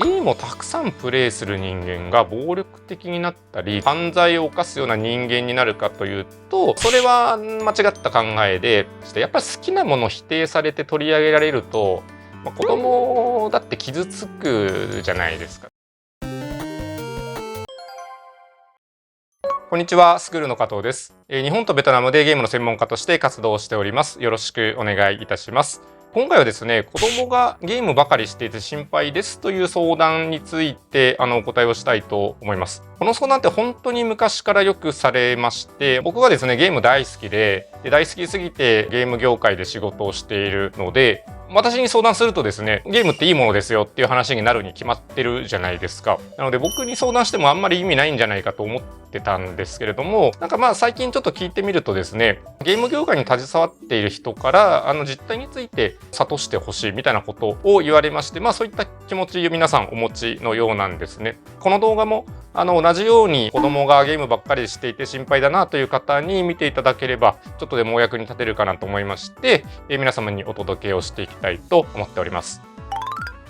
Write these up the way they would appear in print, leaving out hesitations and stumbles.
ゲームをたくさんプレイする人間が暴力的になったり犯罪を犯すような人間になるかというと、それは間違った考えでして、やっぱり好きなものを否定されて取り上げられると、子供だって傷つくじゃないですか。こんにちは、スクールの加藤です。日本とベトナムでゲームの専門家として活動しております。よろしくお願いいたします。今回はですね、子供がゲームばかりしていて心配ですという相談についてお答えをしたいと思います。この相談って本当に昔からよくされまして、僕がですね、ゲーム大好きで大好きすぎてゲーム業界で仕事をしているので、私に相談するとですね、ゲームっていいものですよっていう話になるに決まってるじゃないですか。なので僕に相談してもあんまり意味ないんじゃないかと思ってたんですけれども、最近ちょっと聞いてみるとですね、ゲーム業界に携わっている人から実態について諭してほしいみたいなことを言われまして、そういった気持ち皆さんお持ちのようなんですね。この動画も同じように子供がゲームばっかりしていて心配だなという方に見ていただければちょっとでもお役に立てるかなと思いまして、皆様にお届けをしていきたいと思っております。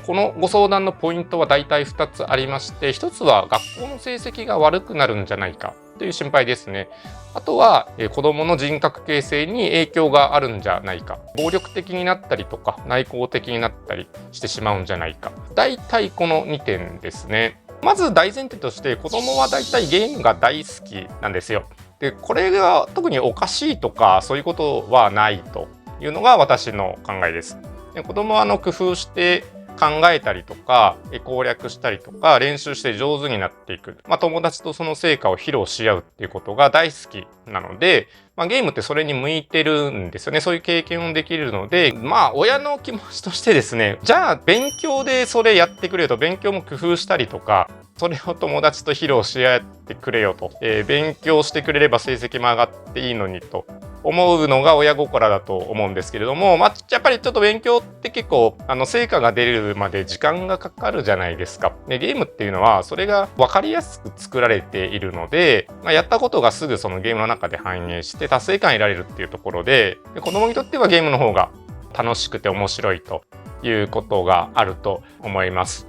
このご相談のポイントは大体2つありまして、1つは学校の成績が悪くなるんじゃないかという心配ですね。あとは子どもの人格形成に影響があるんじゃないか、暴力的になったりとか内向的になったりしてしまうんじゃないか、大体この2点ですね。まず大前提として、子どもは大体ゲームが大好きなんですよ。でこれが特におかしいとかそういうことはないというのが私の考えです。で子どもは工夫して考えたりとか攻略したりとか練習して上手になっていく、友達とその成果を披露し合うっていうことが大好きなので、ゲームってそれに向いてるんですよね。そういう経験をできるので、親の気持ちとしてですね、じゃあ勉強でそれやってくれよと、勉強も工夫したりとかそれを友達と披露し合ってくれよと、勉強してくれれば成績も上がっていいのにと思うのが親心だと思うんですけれども、やっぱりちょっと勉強って結構成果が出るまで時間がかかるじゃないですか。でゲームっていうのはそれが分かりやすく作られているので、やったことがすぐそのゲームの中で反映して達成感得られるっていうところで、子供にとってはゲームの方が楽しくて面白いということがあると思います。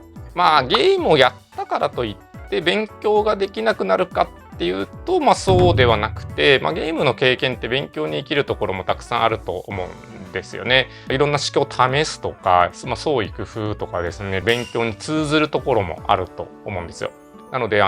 ゲームをやったからといって勉強ができなくなるかっていうと、そうではなくて、ゲームの経験って勉強に生きるところもたくさんあると思うんですよね。いろんな思考を試すとか、創意工夫とかですね、勉強に通ずるところもあると思うんですよ。なのでゲ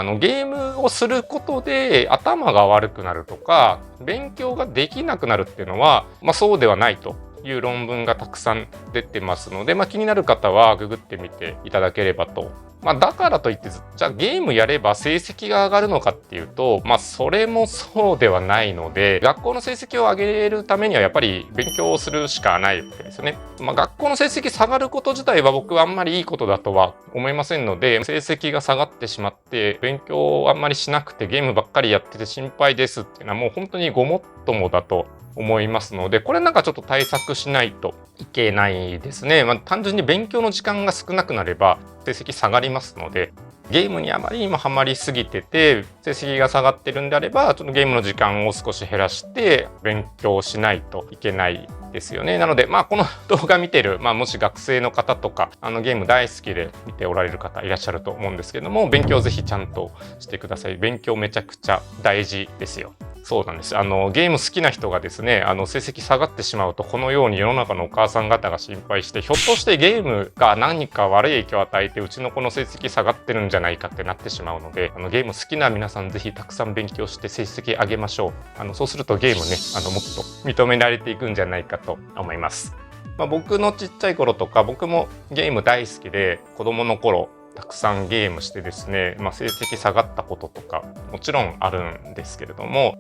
ームをすることで頭が悪くなるとか勉強ができなくなるっていうのは、そうではないという論文がたくさん出てますので、気になる方はググってみていただければと。だからといってじゃあゲームやれば成績が上がるのかっていうと、それもそうではないので、学校の成績を上げるためにはやっぱり勉強をするしかないわけですよね。学校の成績下がること自体は僕はあんまりいいことだとは思いませんので、成績が下がってしまって勉強をあんまりしなくてゲームばっかりやってて心配ですっていうのはもう本当にごもっともだと思いますので、これちょっと対策しないといけないですね。単純に勉強の時間が少なくなれば成績下がりますので、ゲームにあまりにもハマりすぎてて成績が下がってるんであれば、ちょっとゲームの時間を少し減らして勉強しないといけないですよね。なのでこの動画見てる、もし学生の方とかゲーム大好きで見ておられる方いらっしゃると思うんですけども、勉強ぜひちゃんとしてください。勉強めちゃくちゃ大事ですよ。そうなんです。ゲーム好きな人がですね、成績下がってしまうと、このように世の中のお母さん方が心配して、ひょっとしてゲームが何か悪い影響を与えて、うちの子の成績下がってるんじゃないかってなってしまうので、ゲーム好きな皆さんぜひたくさん勉強して成績上げましょう。そうするとゲームね、もっと認められていくんじゃないかと思います。僕のちっちゃい頃とか、僕もゲーム大好きで、子供の頃、たくさんゲームしてですね、成績下がったこととかもちろんあるんですけれども、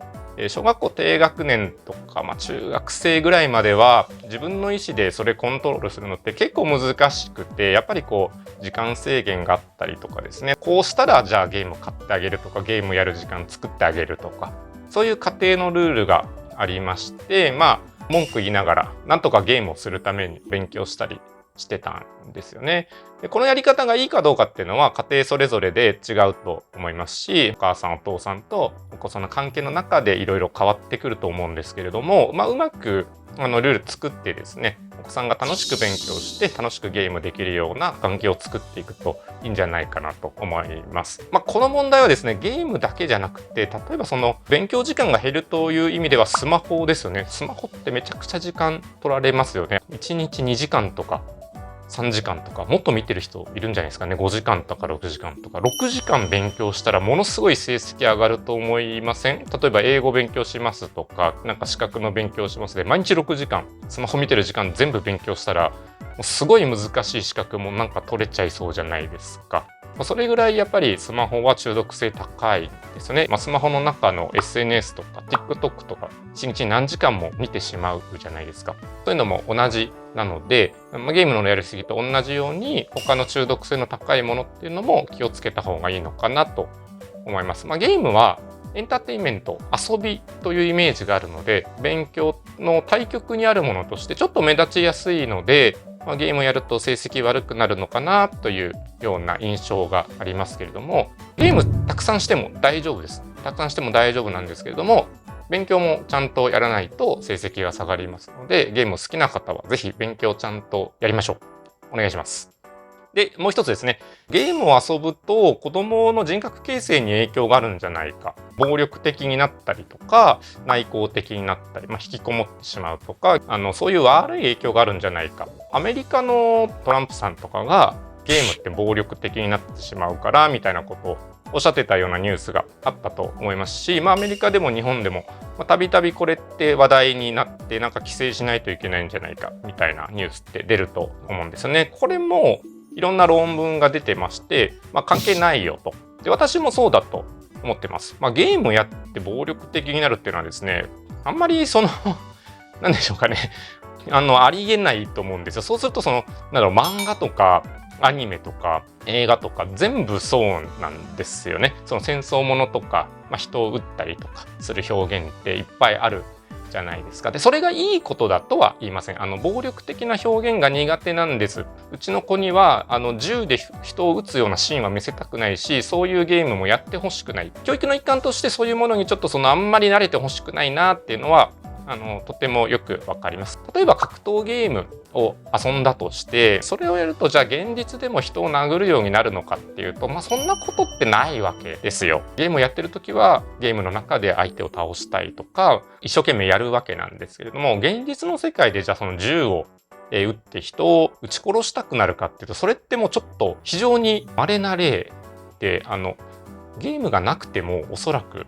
小学校低学年とか、中学生ぐらいまでは自分の意思でそれコントロールするのって結構難しくて、やっぱり時間制限があったりとかですね、こうしたらじゃあゲーム買ってあげるとか、ゲームやる時間作ってあげるとか、そういう家庭のルールがありまして、文句言いながらなんとかゲームをするために勉強したりしてたんですよね。でこのやり方がいいかどうかっていうのは家庭それぞれで違うと思いますし、お母さんお父さんとお子さんの関係の中でいろいろ変わってくると思うんですけれども、うまくルール作ってですね、お子さんが楽しく勉強して楽しくゲームできるような環境を作っていくといいんじゃないかなと思います。この問題はですね、ゲームだけじゃなくて、例えばその勉強時間が減るという意味ではスマホですよね。スマホってめちゃくちゃ時間取られますよね。1日2時間とか3時間とか、もっと見てる人いるんじゃないですかね。5時間とか6時間とか。6時間勉強したらものすごい成績上がると思いません？例えば英語勉強しますとか、なんか資格の勉強しますで、毎日6時間、スマホ見てる時間全部勉強したら、もうすごい難しい資格もなんか取れちゃいそうじゃないですか。それぐらいやっぱりスマホは中毒性高いですね。スマホの中の SNS とか TikTok とか1日に何時間も見てしまうじゃないですか。そういうのも同じなので、ゲームのやりすぎと同じように他の中毒性の高いものっていうのも気をつけた方がいいのかなと思います。ゲームはエンターテインメント、遊びというイメージがあるので、勉強の対極にあるものとしてちょっと目立ちやすいので、ゲームをやると成績悪くなるのかなというような印象がありますけれども、ゲームたくさんしても大丈夫です。たくさんしても大丈夫なんですけれども、勉強もちゃんとやらないと成績が下がりますので、ゲーム好きな方はぜひ勉強をちゃんとやりましょう。お願いします。で、もう一つですね。ゲームを遊ぶと子供の人格形成に影響があるんじゃないか。暴力的になったりとか、内向的になったり、引きこもってしまうとか、そういう悪い影響があるんじゃないか。アメリカのトランプさんとかがゲームって暴力的になってしまうから、みたいなことをおっしゃってたようなニュースがあったと思いますし、アメリカでも日本でもたびたびこれって話題になって、なんか規制しないといけないんじゃないかみたいなニュースって出ると思うんですよね。これもいろんな論文が出てまして、関係ないよと。で、私もそうだと思ってます。ゲームやって暴力的になるっていうのはですね、あんまりなんでしょうかね。ありえないと思うんですよ。そうすると漫画とかアニメとか映画とか全部そうなんですよね。その戦争ものとか、人を撃ったりとかする表現っていっぱいあるじゃないですか。で、それがいいことだとは言いません。暴力的な表現が苦手なんです。うちの子には銃で人を撃つようなシーンは見せたくないし、そういうゲームもやってほしくない。教育の一環としてそういうものにちょっとあんまり慣れてほしくないなっていうのはとてもよくわかります。例えば格闘ゲームを遊んだとして、それをやるとじゃあ現実でも人を殴るようになるのかっていうと、そんなことってないわけですよ。ゲームをやってる時はゲームの中で相手を倒したいとか一生懸命やるわけなんですけれども、現実の世界でじゃあその銃を撃って人を撃ち殺したくなるかっていうと、それってもうちょっと非常に稀な例で、ゲームがなくてもおそらく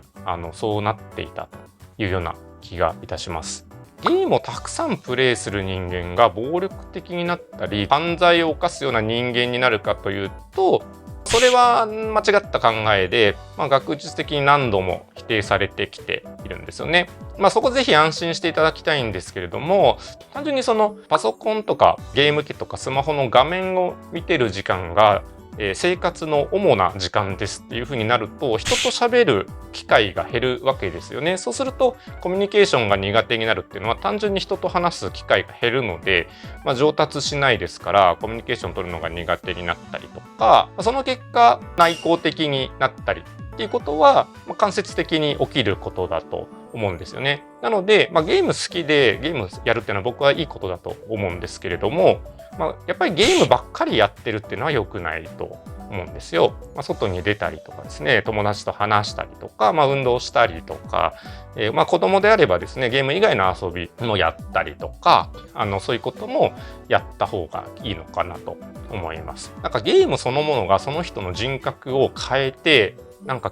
そうなっていたというような気がいたします。ゲームをたくさんプレイする人間が暴力的になったり犯罪を犯すような人間になるかというと、それは間違った考えで、学術的に何度も否定されてきているんですよね。そこぜひ安心していただきたいんですけれども、単純にパソコンとかゲーム機とかスマホの画面を見てる時間が生活の主な時間ですっていう風になると、人と喋る機会が減るわけですよね。そうするとコミュニケーションが苦手になるっていうのは、単純に人と話す機会が減るので、上達しないですからコミュニケーションを取るのが苦手になったりとか、その結果内向的になったりっていうことは間接的に起きることだと思うんですよね。なので、ゲーム好きでゲームやるっていうのは僕はいいことだと思うんですけれども、やっぱりゲームばっかりやってるっていうのは良くないと思うんですよ。外に出たりとかですね、友達と話したりとか、運動したりとか、子供であればですね、ゲーム以外の遊びもやったりとか、そういうこともやった方がいいのかなと思います。ゲームそのものがその人の人格を変えて、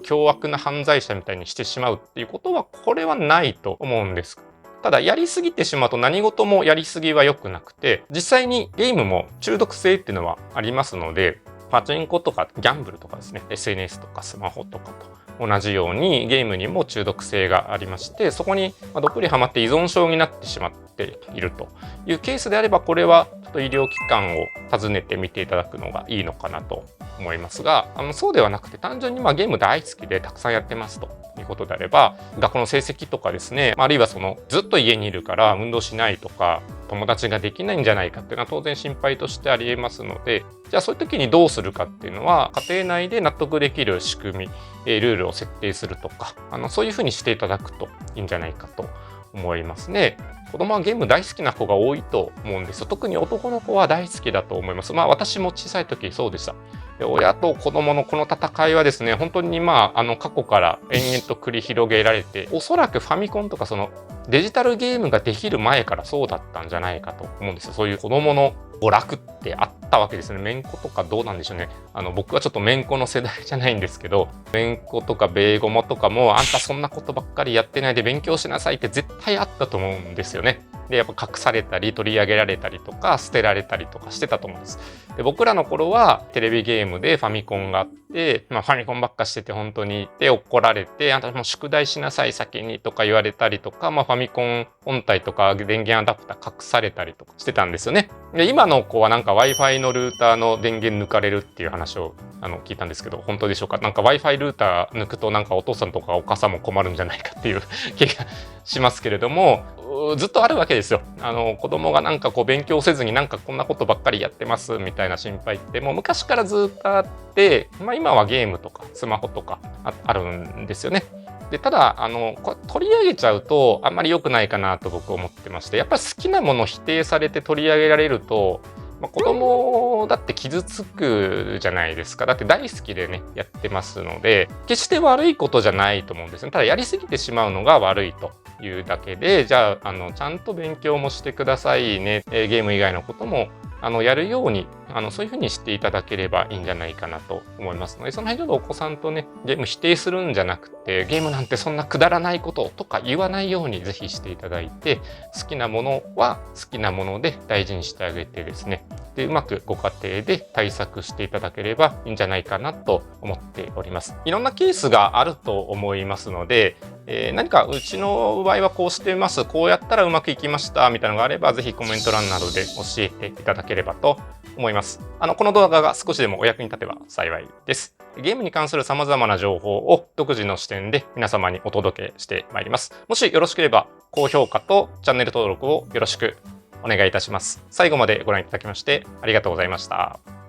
凶悪な犯罪者みたいにしてしまうっていうことは、これはないと思うんです。ただやりすぎてしまうと何事もやりすぎは良くなくて、実際にゲームも中毒性っていうのはありますので、パチンコとかギャンブルとかですね、SNS とかスマホとかと同じようにゲームにも中毒性がありまして、そこにどっぷりハマって依存症になってしまっているというケースであれば、これはちょっと医療機関を訪ねてみていただくのがいいのかなと思いますが、そうではなくて単純にゲーム大好きでたくさんやってますということであれば、学校の成績とかですね、あるいはずっと家にいるから運動しないとか友達ができないんじゃないかっていうのは当然心配としてありえますので、じゃあそういう時にどうするかっていうのは、家庭内で納得できる仕組み、ルールを設定するとか、そういうふうにしていただくといいんじゃないかと思いますね。子供はゲーム大好きな子が多いと思うんですよ。特に男の子は大好きだと思います。私も小さい時そうでした。で、親と子供のこの戦いはですね、本当に過去から延々と繰り広げられて、おそらくファミコンとかそのデジタルゲームができる前からそうだったんじゃないかと思うんですよ。そういう子供の娯楽ってあったわけですね。めんことかどうなんでしょうね。僕はちょっとめんこの世代じゃないんですけど、めんことかベーゴマとかも、あんたそんなことばっかりやってないで勉強しなさいって絶対あったと思うんですよね。で、やっぱ隠されたり取り上げられたりとか捨てられたりとかしてたと思うんです。で、僕らの頃はテレビゲームでファミコンがあって、ファミコンばっかしてて本当にで怒られて、あんたもう宿題しなさい先にとか言われたりとか、ファミコン本体とか電源アダプター隠されたりとかしてたんですよね。で、今の子はなんか Wi-Fi のルーターの電源抜かれるっていう話を聞いたんですけど、本当でしょうか。なんか Wi-Fi ルーター抜くとなんかお父さんとかお母さんも困るんじゃないかっていう気がしますけれども、ずっとあるわけですよ。子供がなんかこう勉強せずになんかこんなことばっかりやってますみたいな心配ってもう昔からずっとあって、今はゲームとかスマホとかあるんですよね。で、ただこれ取り上げちゃうとあんまり良くないかなと僕思ってまして、やっぱり好きなものを否定されて取り上げられると、子供だって傷つくじゃないですか。だって大好きでねやってますので、決して悪いことじゃないと思うんですね。ただやりすぎてしまうのが悪いというだけで、じゃあちゃんと勉強もしてくださいね、ゲーム以外のこともやるようにそういうふうにしていただければいいんじゃないかなと思いますので、その辺ちょっとお子さんとねゲーム否定するんじゃなくて、ゲームなんてそんなくだらないこととか言わないようにぜひしていただいて、好きなものは好きなもので大事にしてあげてですね、でうまくご家庭で対策していただければいいんじゃないかなと思っております。いろんなケースがあると思いますので、何かうちの場合はこうしてます、こうやったらうまくいきましたみたいなのがあれば、ぜひコメント欄などで教えていただければと思います。この動画が少しでもお役に立てば幸いです。ゲームに関する様々な情報を独自の視点で皆様にお届けしてまいります。もしよろしければ高評価とチャンネル登録をよろしくお願いいたします。最後までご覧いただきましてありがとうございました。